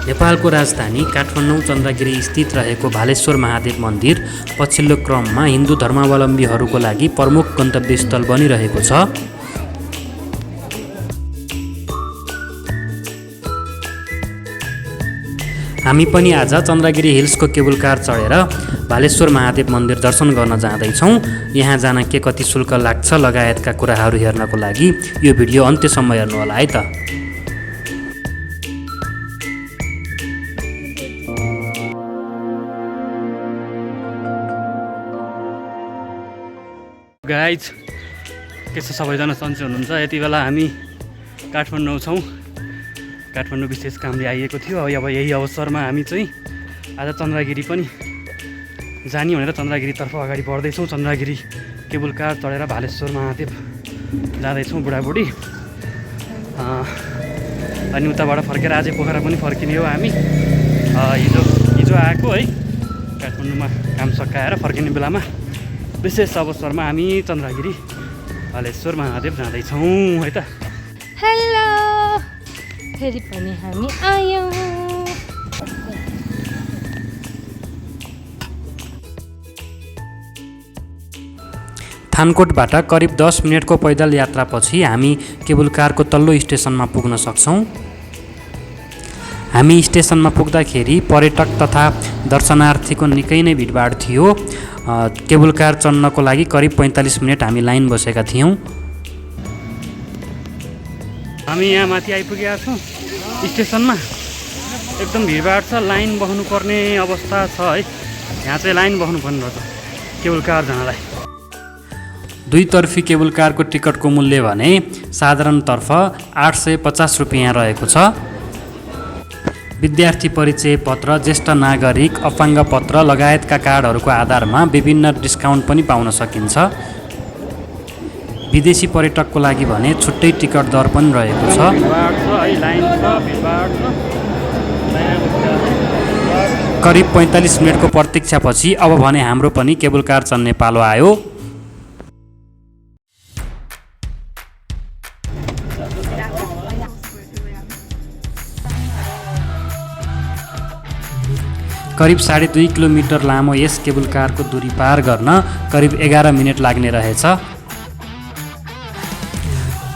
नेपालको राजधानी काठमाडौँ चन्द्रगिरी स्थित रहेको भालेश्वर महादेव मन्दिर पछिल्लो क्रममा हिन्दू धर्मावलम्बीहरूको लागि प्रमुख गन्तव्यस्थल बनिरहेको छ। हामी पनि आज चन्द्रगिरी हिल्सको केबुल कार चढेर भालेश्वर महादेव मन्दिर दर्शन गर्न जाँदैछौँ। यहाँ जान के कति शुल्क लाग्छ लगायतका कुराहरू हेर्नको लागि यो भिडियो अन्त्यसम्म हेर्नुहोला है त। गाइज के छ, सबैजना सन्चै हुनुहुन्छ? यति बेला हामी काठमाडौँ छौँ। काठमाडौँ विशेष कामले आइएको थियो। अब यही अवसरमा हामी चाहिँ आज चन्द्रगिरी पनि जाने भनेर चन्द्रगिरीतर्फ अगाडि बढ्दैछौँ। चन्द्रगिरी केबुल कार चढेर भालेश्वर महादेव जाँदैछौँ बुढाबुढी। अनि उताबाट फर्केर आजै पोखरा पनि फर्किने हो हामी। हिजो आएको है, काठमाडौँमा काम सकाएर फर्किने बेलामा विशेष अवसरमा हामी चन्द्रगिरी भालेश्वर महादेव जाँदैछौँ है त। हेलो, फेरि पनि हामी आयौँ। थानकोटबाट करिब 10 मिनटको पैदल यात्रापछि हामी केबुल कारको तल्लो स्टेसनमा पुग्न सक्छौँ। हामी स्टेसनमा पुग्दाखेरि पर्यटक तथा दर्शनार्थीको निकै नै भिडभाड थियो। केबुल कार चढ्नको लागि करिब 45 मिनट हामी लाइन बसेका थियौँ। हामी यहाँ माथि आइपुगेका छौँ स्टेसनमा। एकदम भिडभाड छ, लाइन बस्नुपर्ने अवस्था छ है। यहाँ चाहिँ लाइन बस्नुपर्ने रहेछ केबुल कार जानलाई। दुईतर्फी केबुल कारको टिकटको मूल्य भने साधारणतर्फ 850 रुपियाँ रहेको छ। विद्यार्थी परिचय पत्र, ज्येष्ठ नागरिक, अपाङ्ग पत्र लगायतका कार्डहरूको आधारमा विभिन्न डिस्काउन्ट पनि पाउन सकिन्छ। विदेशी पर्यटकको लागि भने छुट्टै टिकट दर पनि रहेको छ। करिब 45 मिनटको प्रतीक्षापछि अब भने हाम्रो पनि केबुल कार चढ्ने पालो आयो। करिब 2.5 किलोमिटर लामो यस केबुल कारको दूरी पार गर्न करिब 11 मिनट लाग्ने रहेछ।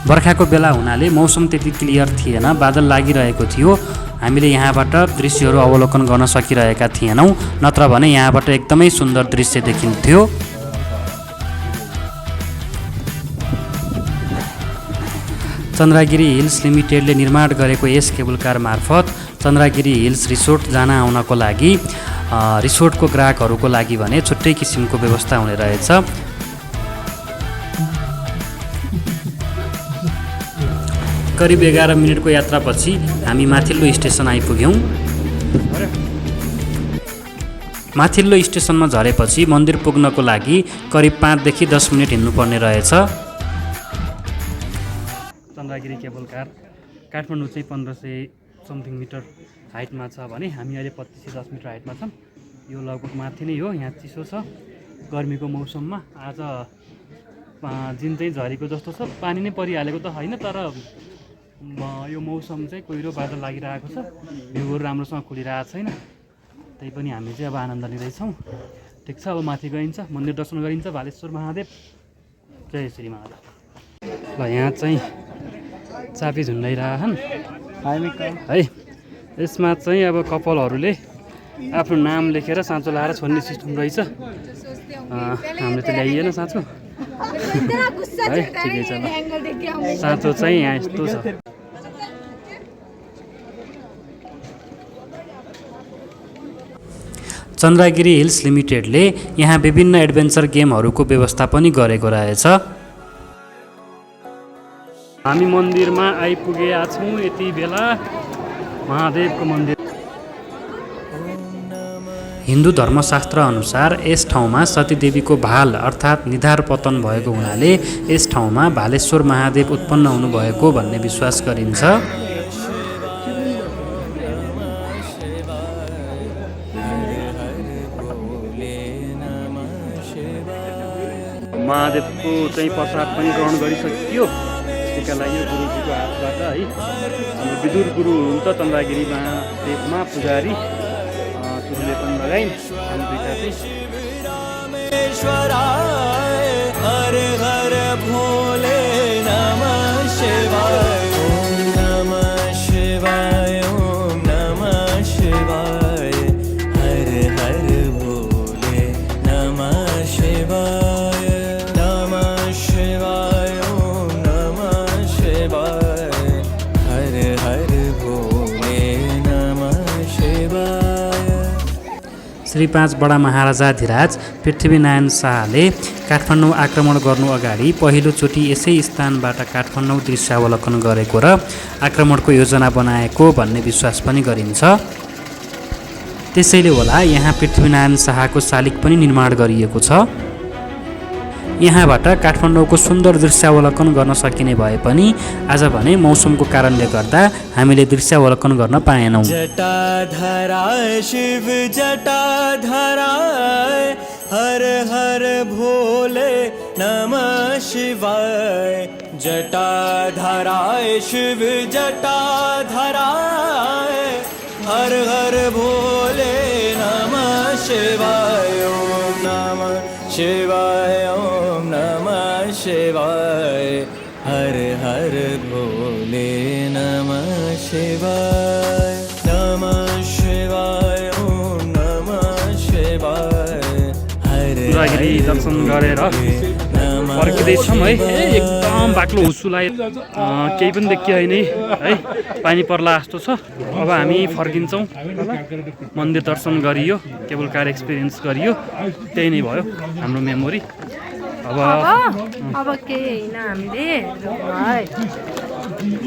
बर्खाको बेला हुनाले मौसम त्यति क्लियर थिएन, बादल लागिरहेको थियो। हामीले यहाँबाट दृश्यहरू अवलोकन गर्न सकिरहेका थिएनौँ, नत्र भने यहाँबाट एकदमै सुन्दर दृश्य देखिन्थ्यो। चन्द्रगिरी हिल्स लिमिटेडले निर्माण गरेको यस केबुल कार मार्फत चन्द्रगिरी हिल्स रिसोर्ट जान आउनको लागि रिसोर्टको ग्राहकहरूको लागि भने छुट्टै किसिमको व्यवस्था हुने रहेछ। करिब 11 मिनटको यात्रापछि हामी माथिल्लो स्टेसन आइपुग्यौँ। माथिल्लो स्टेसनमा झरेपछि मन्दिर पुग्नको लागि करिब 5 देखि 10 मिनट हिँड्नुपर्ने रहेछ। चन्द्रगिरी केबुल कार काठमाडौँ चाहिँ 1500 समथिङ मिटर हाइटमा छ भने हामी अहिले 2510 मिटर हाइटमा छौँ। यो लगभग माथि नै हो। यहाँ चिसो छ गर्मीको मौसममा। आज दिन चाहिँ झरीको जस्तो छ, पानी नै परिहालेको त होइन, तर यो मौसम चाहिँ कोइरो बादल लागिरहेको छ। भ्यूहरू राम्रोसँग खुलिरहेको छैन, त्यही पनि हामी चाहिँ अब आनन्द लिँदैछौँ। ठिक छ, अब माथि गइन्छ, मन्दिर दर्शन गरिन्छ भालेश्वर महादेव। जय श्री महादेव। ल यहाँ चाहिँ चाबी झुन्डाइरहन् है। यसमा चाहिँ अब कपालहरूले आफ्नो नाम लेखेर साँचो लाएर छोड्ने सिस्टम रहेछ। हामीले त ल्याइएन साँचो है, ठिकै छ। ल साँचो चाहिँ यहाँ यस्तो छ। चन्द्रगिरी हिल्स लिमिटेडले यहाँ विभिन्न एडभेन्चर गेमहरूको व्यवस्था पनि गरेको रहेछ। हामी मन्दिरमा आइपुगेका छौँ यति बेला, महादेवको मन्दिर। हिन्दू धर्मशास्त्र अनुसार यस ठाउँमा सतीदेवीको भाल अर्थात् निधार पतन भएको हुनाले यस ठाउँमा भालेश्वर महादेव उत्पन्न हुनुभएको भन्ने विश्वास गरिन्छ। महादेवको चाहिँ प्रसाद पनि ग्रहण गरिसकियो। जानका लागि गुरुजीको हातबाट है हाम्रो विदुर गुरु हुनुहुन्छ चन्द्रगिरीमा देवमा पुजारी तुरुले पनि लगाइन् हामी दुईटा चाहिँ हर हर भोले नमः शिवाय ओम नमः शिवाय ओम नमः शिवाय हर हर भोले नमः शिवाय ओम नमः शिवाय हर हर भोले नमः शिवाय। श्री 5 बडा महाराजाधिराज पृथ्वीनारायण शाहले काठमाडौँ आक्रमण गर्नु अगाडि पहिलोचोटि यसै स्थानबाट काठमाडौँ दृश्यावलोकन गरेको र आक्रमणको योजना बनाएको भन्ने विश्वास पनि गरिन्छ। त्यसैले होला यहाँ पृथ्वीनारायण शाहको शालिग पनि निर्माण गरिएको छ। यहाँबाट काठमाडौँको सुन्दर दृश्यावलोकन गर्न सकिने भए पनि आज भने मौसमको कारणले गर्दा हामीले दृश्यावलोकन गर्न पाएनौँ। जटाधराय शिव जटाधराय हर हर भोले नमः शिवाय जटाधराय शिव जटाधराय हर हर भोले नमः शिवाय ओम नमः शिवाय ओम नमः शिवाय हर हर भोले नमः शिवाय ओम नमः शिवाय चन्द्रगिरी दर्शन गरेर फर्किँदैछौँ है। एकदम बाक्लो हुसुलाई केही पनि देखिएन है, पानी पर्ला जस्तो छ। अब हामी फर्किन्छौँ। मन्दिर दर्शन गरियो, केबल कार एक्सपिरियन्स गरियो, त्यही नै भयो हाम्रो मेमोरी। अब केही होइन, हामीले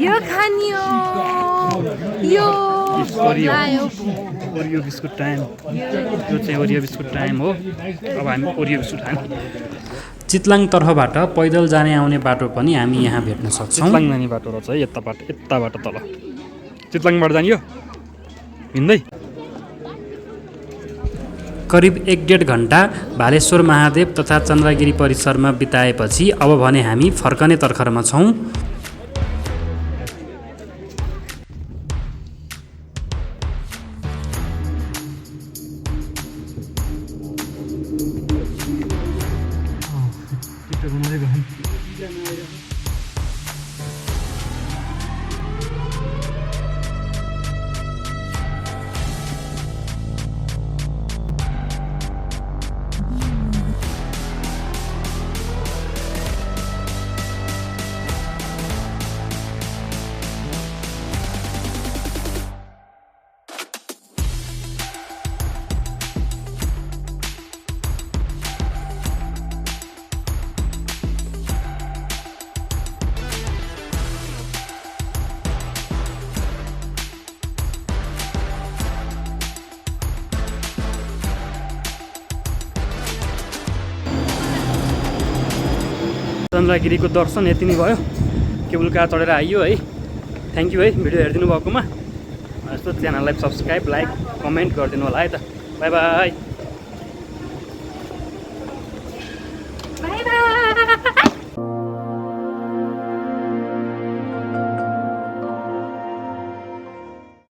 यो खानियो यो ओरियो बिस्कुट टाइम, यो चाहिँ ओरियो बिस्कुट टाइम हो। अब हामी ओरियो बिस्कुट खाने। चितलाङ तर्फबाट पैदल जाने आउने बाटो पनि हामी यहाँ भेट्न सक्छौँ। चितलाङ जाने बाटो रहेछ है, यताबाट तल चितलाङबाट जानियो हिँड्दै करिब 1-1.5 घन्टा भालेश्वर महादेव तथा चन्द्रगिरी परिसरमा बिताएपछि अब भने हामी फर्कने तर्खरमा छौँ। चन्द्रगिरीको दर्शन यति नै भयो। केबल कार चढेर आइयो है। थ्याङ्क यू है भिडियो हेरिदिनु भएकोमा। यस्तो च्यानललाई सब्सक्राइब, लाइक, कमेन्ट गरिदिनु होला है त। By by.